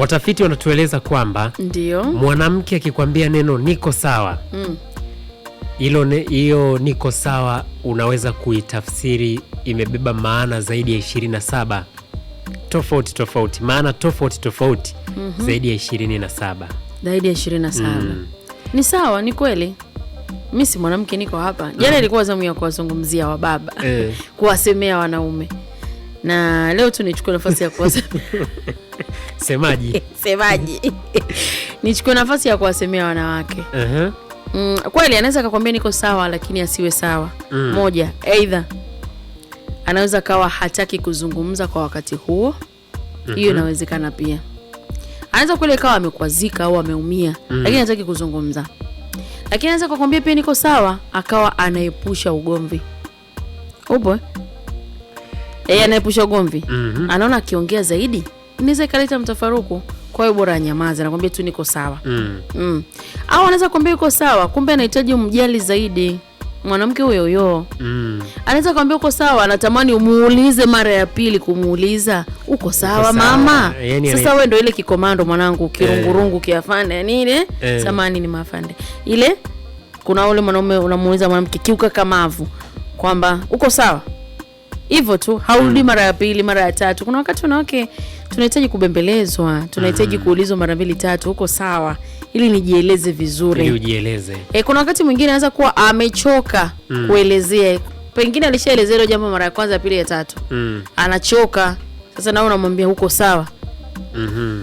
Watafiti wanatueleza kwamba ndio mwanamke akikwambia neno niko sawa, hiyo niko sawa unaweza kuitafsiri imebeba maana zaidi ya 27 tofauti, maana tofauti zaidi ya 27. Zaidi ya 27. Ni sawa, ni kweli. Mimi si mwanamke, niko hapa. Jana ilikuwa zamu ya kuwazungumzia wababa, kuwasemea wanaume. Na leo tu nichukue nafasi ya kuwasemea semaji. Nichukue nafasi ya kuwasemea wanawake. Kweli anaweza kukwambia niko sawa lakini asiwe sawa. Moja, either anaweza kawa hataki kuzungumza kwa wakati huo. Hiyo inawezekana pia. Anaweza kweli kawa amekwazika au ameumia lakini hataki kuzungumza. Lakini anaweza kukwambia pia niko sawa akawa anaepusha ugomvi. Upo? Anaepusha ugomvi. Anaona akiongea zaidi inaweza ikaleta mtafaruku. Kwa hiyo bora anyamaze, anakuambia tu niko sawa. Au anaweza kukwambia uko sawa kumbe anahitaji umjali zaidi. Mwanamke huyo anaweza kukwambia uko sawa, anatamani umuulize mara ya pili kumuuliza uko sawa mama. Sasa wewe ndio ile kikomando mwanangu, kirungurungu kiafande nini samani ni mafande. Ile kuna ule mwanaume unamuuliza mwanamke kiuka kamavu kwamba uko sawa. Hivyo tu haurudi mara ya pili, mara ya tatu. Kuna wakati wanawake tunahitaji kubembelezwa, tunahitaji kuulizwa mara 2-3 uko sawa ili nijieleze vizuri. Ili ujieleze. Kuna wakati mwingine anaweza kuwa amechoka kuelezea. Pengine alishaelezea hilo jambo mara ya kwanza, pili, ya tatu. Anachoka. Sasa nawe unamwambia uko sawa.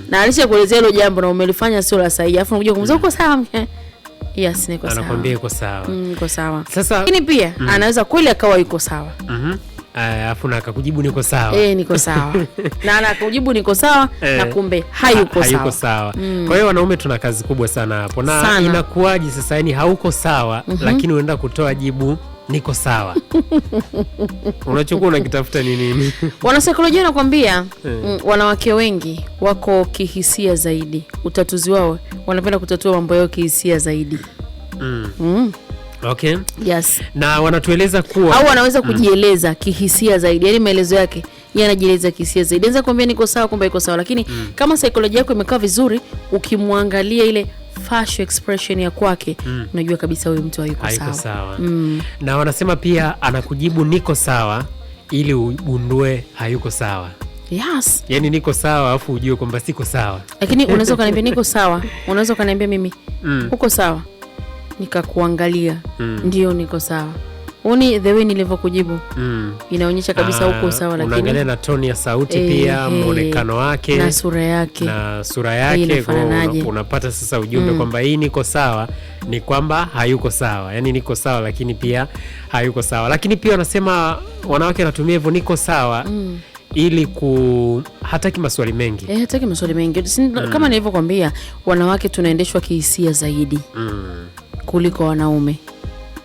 Na alishakuelezea hilo jambo na umelifanya sio la sahihi. Alafu unakuja kumwambia uko sawa. Yes, niko sawa. Anakuambia uko sawa. Niko sawa. Sasa lakini pia anaweza kweli akawa yuko sawa. Alafu na akakujibu niko sawa. Niko sawa. Na anakujibu niko sawa na kumbe hayuko sawa. Kwa hiyo wanaume tuna kazi kubwa sana hapo. Na inakuwaje sasa, yani hauko sawa lakini unaenda kutoa jibu niko sawa. Unachokuwa unakitafuta ni nini? Wanasaikolojia wanakuambia wanawake wengi wako kihisia zaidi. Utatuzi wao wanapenda kutatua mambo yao kihisia zaidi. Okay. Yes. Na wanatueleza kuwa au wanaweza kujieleza kihisia zaidi. Yaani maelezo yake yanajieleza kihisia zaidi. Anaweza kuambia niko sawa kumbe iko sawa, lakini kama saikolojia yako imekaa vizuri, ukimwangalia ile facial expression ya kwake, unajua kabisa huyu mtu hayuko sawa. Na wanasema pia anakujibu niko sawa ili ugundue hayuko sawa. Yes. Yaani niko sawa afu ujue kwamba siko sawa. Lakini unaweza kuniambia niko sawa, unaweza kuniambia mimi uko sawa, nikakuangalia ndio niko sawa. Uni the way nilivyokujibu inaonyesha kabisa uko sawa, lakini unaangalia na toni ya sauti pia muonekano wake na sura yake unapata sasa ujumbe kwamba hii niko sawa ni kwamba hayuko sawa. Yaani niko sawa lakini pia hayuko sawa. Lakini pia wanasema wanawake wanatumia hivyo niko sawa ili hataki maswali mengi. Hataki maswali mengi. Kama nilivyokuambia wanawake tunaendeshwa kihisia zaidi kuliko wanaume.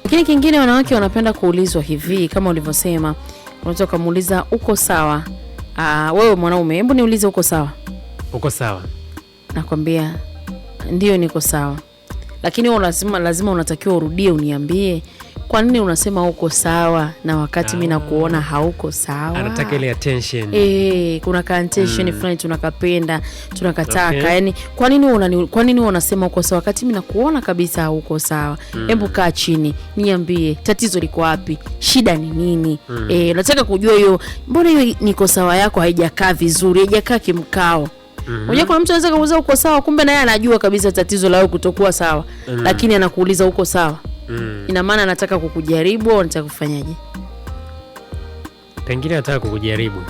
Lakini kingine wanawake wanapenda kuulizwa hivi kama ulivyosema. Unaweza kumuuliza uko sawa? Wewe mwanaume, hebu niulize uko sawa? Uko sawa? Nakwambia ndio niko sawa. Lakini wewe lazima unatakiwa urudie uniambie kwa nini unasema uko sawa na wakati mimi nakuona hauko sawa. Anataka ile attention. Kuna attention fulani tunakapenda, tunakataka. Yaani kwa nini unasema uko sawa wakati mimi nakuona kabisa hauko sawa? Hebu kaa chini, niambie tatizo liko wapi? Shida ni nini? Nataka kujua hiyo mbona hiyo niko sawa yako haijakaa vizuri, haijakaa kimkao. Unajua kuna mtu anaweza kuuliza uko sawa kumbe naye anajua kabisa tatizo lao kutokuwa sawa, lakini anakuuliza uko sawa. Ina maana anataka kukujaribu au anataka kufanyaje? Pengine anataka kukujaribu.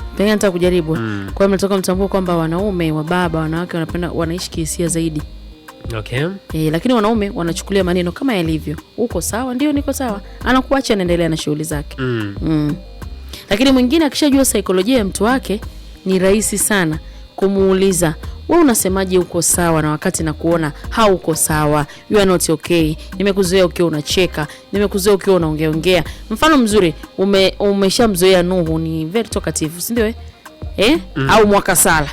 Kwa hiyo mnataka mtambue kwamba wanaume, wababa, wanawake wanaishi kihisia zaidi. Okay. Lakini wanaume wanachukulia maneno kama yalivyo. Uko sawa? Ndio niko sawa. Anakuacha anaendelea na shughuli zake. Lakini mwingine akishajua saikolojia ya mtu wake ni rahisi sana kumuuliza wewe unasemaje uko sawa na wakati na kuona hauko sawa. You are not okay. Nimekuzoea ukiwa unacheka, nimekuzoea ukiwa unaongea. Mfano mzuri, umeshamzoea Nuhu ni very talkative, si ndio au Mwakasala.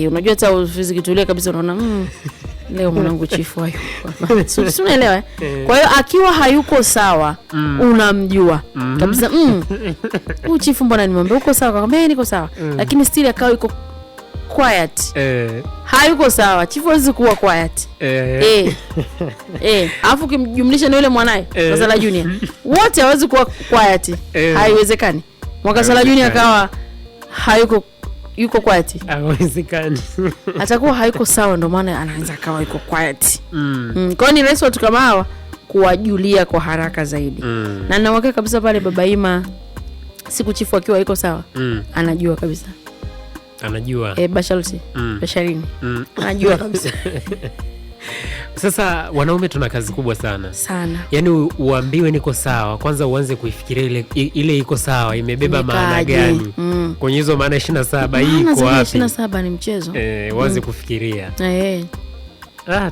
Unajua hata usikitulia kabisa unaona leo mwanangu chifu hayuko. Sio unaelewa? Kwa hiyo akiwa hayuko sawa unamjua kabisa huyu chifu mbona nimwambia uko sawa, akamwambia niko sawa. Lakini still akawa yuko quiet. Hayuko sawa. Chifu hawezi kuwa quiet. Alafu kimjumlisha na yule mwanae Mwakasala Junior. Wote hawezi kuwa quiet. Haiwezekani. Mwakasala Junior akawa yuko quiet. Haiwezekani. Atakuwa hayuko sawa, ndio maana anaanza akawa yuko quiet. Kwa hiyo ni rahisi watu kama hawa kuwajulia kwa haraka zaidi. Na ninawaambia kabisa pale Baba Ima siku chifu akiwa yuko sawa, anajua kabisa. Anajua. Basharuti. Basharini. Anajua kabisa. Sasa wanaume tuna kazi kubwa sana. Yaani uambiwe niko sawa, kwanza uanze kuifikiria ile iko sawa imebeba maana gani? Kwenye hizo maana 27 hii iko wapi? 27 ni mchezo. Uanze kufikiria.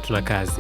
Tuna kazi.